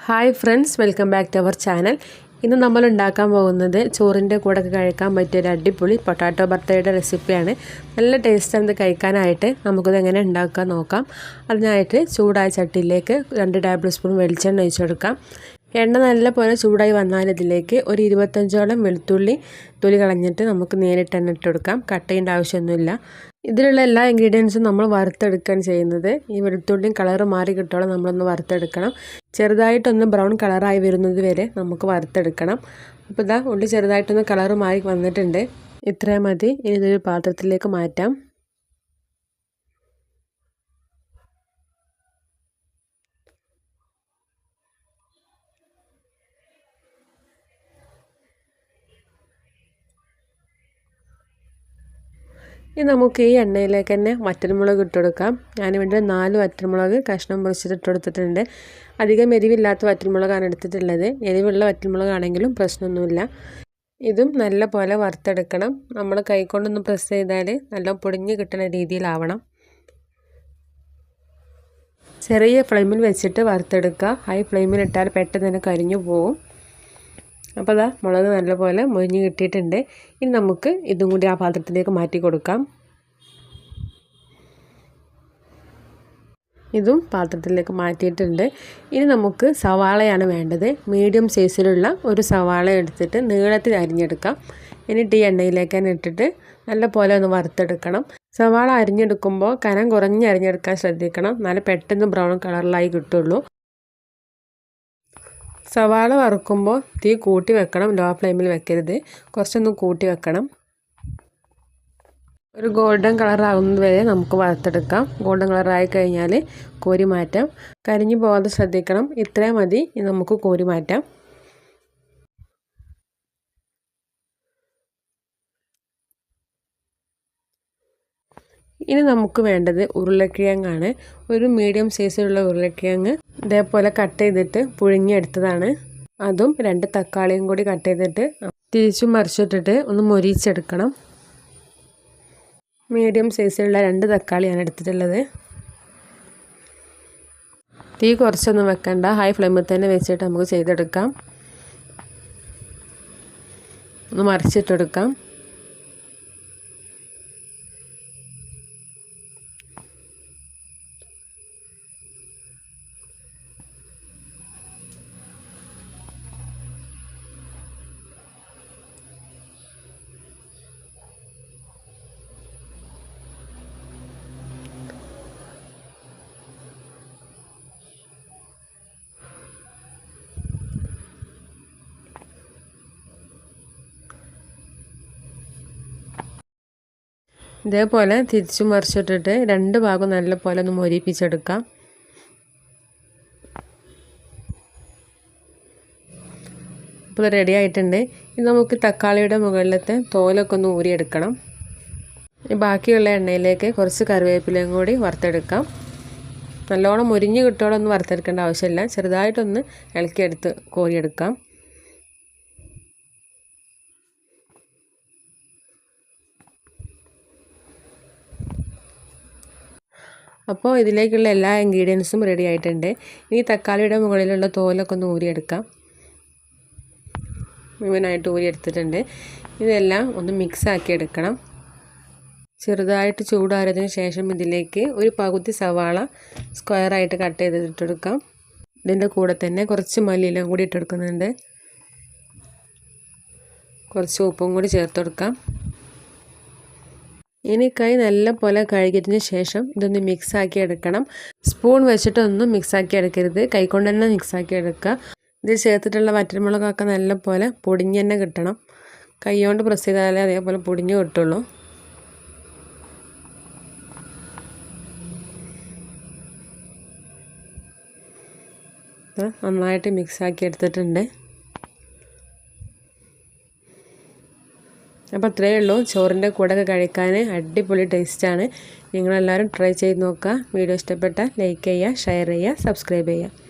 Hi friends, welcome back to our channel. ഇന്ന് നമ്മൾ ഉണ്ടാക്കാൻ പോകുന്നത് ചോറിൻ്റെ കൂടെ കഴിക്കാൻ പറ്റിയൊരു അടിപൊളി പൊട്ടാറ്റോ ബർത്തയുടെ റെസിപ്പിയാണ്. നല്ല ടേസ്റ്റാണ് ഇത് കഴിക്കാനായിട്ട്. നമുക്കിത് എങ്ങനെ ഉണ്ടാക്കാൻ നോക്കാം. അതിനായിട്ട് ചൂടായ ചട്ടിയിലേക്ക് 2 ടേബിൾ സ്പൂൺ വെളിച്ചെണ്ണ ഒഴിച്ചു കൊടുക്കാം. എണ്ണ നല്ല പോലെ ചൂടായി വന്നാൽ ഇതിലേക്ക് ഒരു 25ഓളം വെളുത്തുള്ളി തൊലി കളഞ്ഞിട്ട് നമുക്ക് നേരിട്ട് തന്നെ ഇട്ട് കൊടുക്കാം. കട്ട് ചെയ്യേണ്ട ആവശ്യമൊന്നുമില്ല. ഇതിലുള്ള എല്ലാ ഇൻഗ്രീഡിയൻസും നമ്മൾ വറുത്തെടുക്കുകയാണ് ചെയ്യുന്നത്. ഈ വെളുത്തുള്ളിയും കളറ് മാറി കിട്ടോളം നമ്മളൊന്ന് വറുത്തെടുക്കണം. ചെറുതായിട്ടൊന്ന് ബ്രൗൺ കളറായി വരുന്നത് വരെ നമുക്ക് വറുത്തെടുക്കണം. അപ്പോൾ ഇതാ ഉള്ളി ചെറുതായിട്ടൊന്ന് കളറ് മാറി വന്നിട്ടുണ്ട്. ഇത്രയും മതി. ഇനി ഇതൊരു പാത്രത്തിലേക്ക് മാറ്റാം. ഇനി നമുക്ക് ഈ എണ്ണയിലേക്ക് തന്നെ വറ്റൽമുളക് ഇട്ട് കൊടുക്കാം. ഞാനിവിടെ 4 വറ്റൽമുളക് കഷ്ണം മുറിച്ചിട്ട് ഇട്ട് കൊടുത്തിട്ടുണ്ട്. അധികം എരിവില്ലാത്ത വറ്റൽമുളകാണ് എടുത്തിട്ടുള്ളത്. എരിവുള്ള വറ്റൽമുളകാണെങ്കിലും പ്രശ്നമൊന്നുമില്ല. ഇതും നല്ല പോലെ വറുത്തെടുക്കണം. നമ്മൾ കൈകൊണ്ടൊന്ന് പ്രസ് ചെയ്താൽ നല്ല പൊടിഞ്ഞ് കിട്ടുന്ന രീതിയിലാവണം. ചെറിയ ഫ്ലെയിമിൽ വെച്ചിട്ട് വറുത്തെടുക്കുക. ഹൈ ഫ്ലെയിമിൽ ഇട്ടാൽ പെട്ടെന്ന് തന്നെ കരിഞ്ഞു പോകും. അപ്പോൾ അതാ മുളക് നല്ലപോലെ മൊരിഞ്ഞ് കിട്ടിയിട്ടുണ്ട്. ഇനി നമുക്ക് ഇതും കൂടി ആ പാത്രത്തിലേക്ക് മാറ്റി കൊടുക്കാം. ഇതും പാത്രത്തിലേക്ക് മാറ്റിയിട്ടുണ്ട്. ഇനി നമുക്ക് സവാളയാണ് വേണ്ടത്. മീഡിയം സൈസിലുള്ള ഒരു സവാള എടുത്തിട്ട് നീളത്തിൽ അരിഞ്ഞെടുക്കാം. എന്നിട്ട് ഈ എണ്ണയിലേക്ക് തന്നെ ഇട്ടിട്ട് നല്ലപോലെ ഒന്ന് വറുത്തെടുക്കണം. സവാള അരിഞ്ഞെടുക്കുമ്പോൾ കനം കുറഞ്ഞ് അരിഞ്ഞെടുക്കാൻ ശ്രദ്ധിക്കണം. നല്ല പെട്ടെന്ന് ബ്രൗൺ കളറിലായി കിട്ടുള്ളൂ. സവാള വറുക്കുമ്പോൾ തീ കൂട്ടി വെക്കണം. ലോ ഫ്ലെയിമിൽ വെക്കരുത്. കുറച്ചൊന്ന് കൂട്ടി വെക്കണം. ഒരു ഗോൾഡൻ കളറാകുന്നത് വരെ നമുക്ക് വറുത്തെടുക്കാം. ഗോൾഡൻ കളറായി കഴിഞ്ഞാൽ കോരി മാറ്റാം. കരിഞ്ഞു പോകാതെ ശ്രദ്ധിക്കണം. ഇത്രയും മതി. നമുക്ക് കോരി മാറ്റാം. ഇനി നമുക്ക് വേണ്ടത് ഉരുളക്കിഴങ്ങാണ്. ഒരു മീഡിയം സൈസിലുള്ള ഉരുളക്കിഴങ്ങ് ഇതേപോലെ കട്ട് ചെയ്തിട്ട് പുഴുങ്ങിയെടുത്തതാണ്. അതും 2 തക്കാളിയും കൂടി കട്ട് ചെയ്തിട്ട് തിരിച്ചും മറിച്ചിട്ടിട്ട് ഒന്ന് മൊരിച്ചെടുക്കണം. മീഡിയം സൈസിലുള്ള 2 തക്കാളിയാണ് എടുത്തിട്ടുള്ളത്. തീ കുറച്ചൊന്നും വെക്കണ്ട. ഹൈ ഫ്ലെയിമിൽ തന്നെ വെച്ചിട്ട് നമുക്ക് ചെയ്തെടുക്കാം. ഒന്ന് മറിച്ചിട്ടെടുക്കാം. ഇതേപോലെ തിരിച്ചു മറിച്ചിട്ടിട്ട് 2 ഭാഗം നല്ലപോലെ ഒന്ന് മൊരിപ്പിച്ചെടുക്കാം. ഇപ്പോൾ റെഡി ആയിട്ടുണ്ട്. ഇനി നമുക്ക് തക്കാളിയുടെ മുകളിലത്തെ തോലൊക്കെ ഒന്ന് ഊരിയെടുക്കണം. ബാക്കിയുള്ള എണ്ണയിലേക്ക് കുറച്ച് കറിവേപ്പിലയും കൂടി വറുത്തെടുക്കാം. നല്ലോണം മുരിഞ്ഞ് കിട്ടോളം ഒന്നും വറുത്തെടുക്കേണ്ട ആവശ്യമില്ല. ചെറുതായിട്ടൊന്ന് ഇളക്കിയെടുത്ത് കോരിയെടുക്കാം. അപ്പോൾ ഇതിലേക്കുള്ള എല്ലാ ഇൻഗ്രീഡിയൻസും റെഡി ആയിട്ടുണ്ട്. ഇനി തക്കാളിയുടെ മുകളിലുള്ള തോലൊക്കെ ഒന്ന് ഊരിയെടുക്കാം. മുഴുവനായിട്ട് ഊരിയെടുത്തിട്ടുണ്ട്. ഇതെല്ലാം ഒന്ന് മിക്സ് ആക്കി എടുക്കണം. ചെറുതായിട്ട് ചൂടാറിയതിന് ശേഷം ഇതിലേക്ക് ഒരു പകുതി സവാള സ്ക്വയറായിട്ട് കട്ട് ചെയ്തിട്ടെടുക്കാം. ഇതിൻ്റെ കൂടെ തന്നെ കുറച്ച് മല്ലിയിലയും കൂടി ഇട്ടെടുക്കുന്നുണ്ട്. കുറച്ച് ഉപ്പും കൂടി ചേർത്ത് കൊടുക്കാം. ഇനി കൈ നല്ല പോലെ കഴുകിയതിന് ശേഷം ഇതൊന്ന് മിക്സാക്കി എടുക്കണം. സ്പൂൺ വെച്ചിട്ടൊന്നും മിക്സാക്കി എടുക്കരുത്. കൈകൊണ്ട് തന്നെ മിക്സാക്കി എടുക്കുക. ഇതിൽ ചേർത്തിട്ടുള്ള വറ്റൽമുളകൊക്കെ നല്ല പോലെ പൊടിഞ്ഞ് തന്നെ കിട്ടണം. കൈ കൊണ്ട് പ്രസ് ചെയ്താലേ അതേപോലെ പൊടിഞ്ഞ് കിട്ടുള്ളൂ. നന്നായിട്ട് മിക്സാക്കി എടുത്തിട്ടുണ്ട്. അപ്പോൾ അത്രയേ ഉള്ളൂ. ചോറിൻ്റെ കൂടെ കഴിക്കാൻ അടിപൊളി ടേസ്റ്റാണ്. നിങ്ങളെല്ലാവരും ട്രൈ ചെയ്ത് നോക്കുക. വീഡിയോ ഇഷ്ടപ്പെട്ടാൽ ലൈക്ക് ചെയ്യുക, ഷെയർ ചെയ്യുക, സബ്സ്ക്രൈബ് ചെയ്യുക.